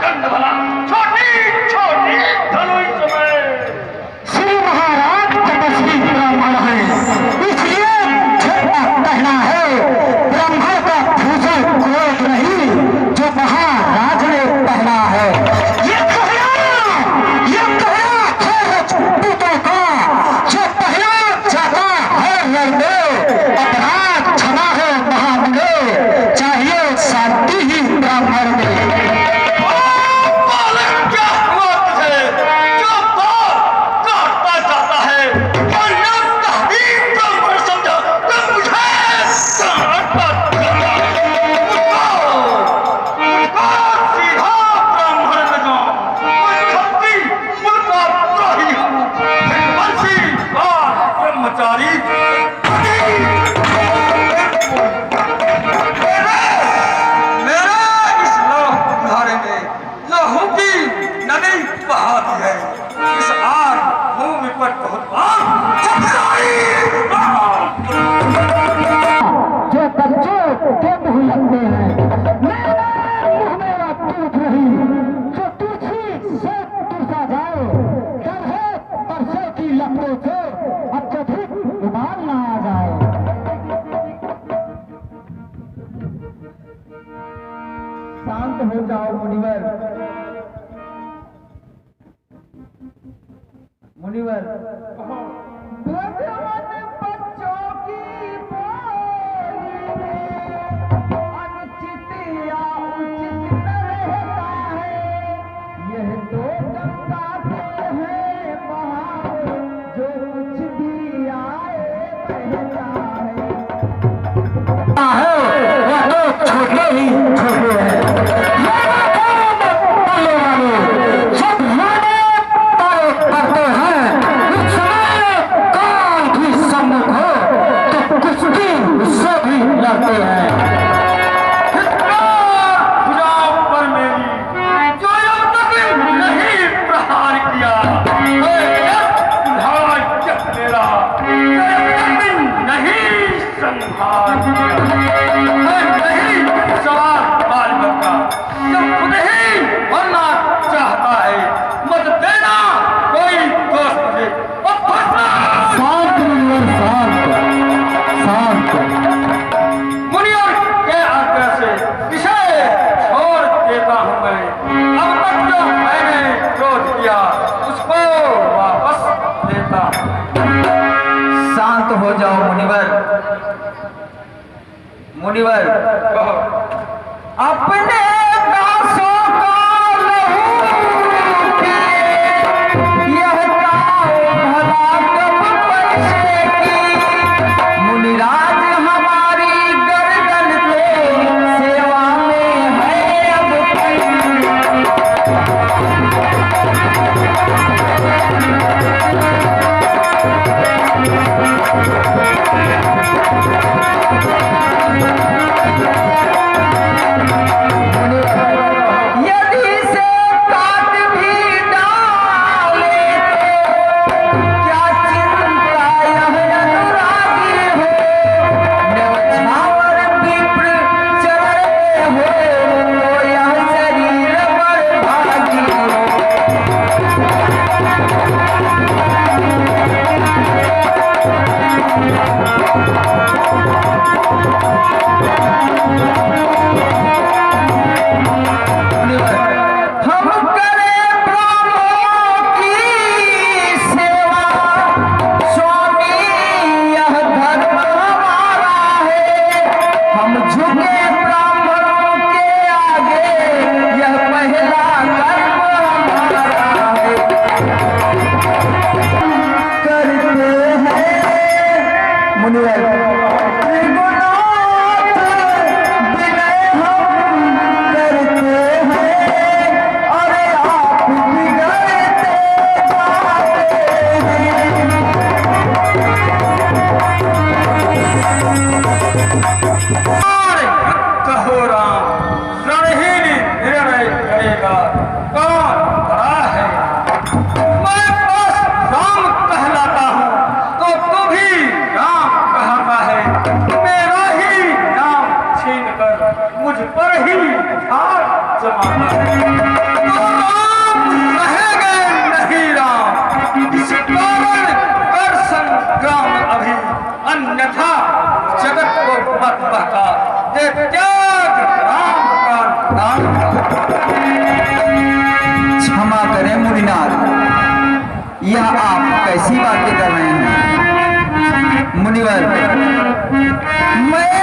कंद भला छोटी छोटी धनुष में श्री महाराज तपस्वी ब्राह्मण है, इसलिए झंडा पहना है। ब्राह्मण का भूषण क्रोध नहीं, जो महाराज ने पहना है। ये कहना है राजपूतों का, जो पहना जाता है लड़ने। अपराध क्षमा है महामुने, चाहिए शांति ही ब्राह्मण में। शांत हो जाओ मुनिवर। मुनिवर बच्चों की बोली में अनुचित या उचित न रहता है। यह तो गंगा के हैं बहाव, जो कुछ भी आए बहता है। छोटे ही छोटे हैं, हो जाओ मुनिवर। मुनिवर अपने दासों का लहू पिए, यह भला कब बचेगी। मुनिराज हमारी गर्दन पे सेवा में है अब मुझ पर ही हाथ जमाना है। कहा आप कैसी बातें कर रहे हैं मुनिवर। मैं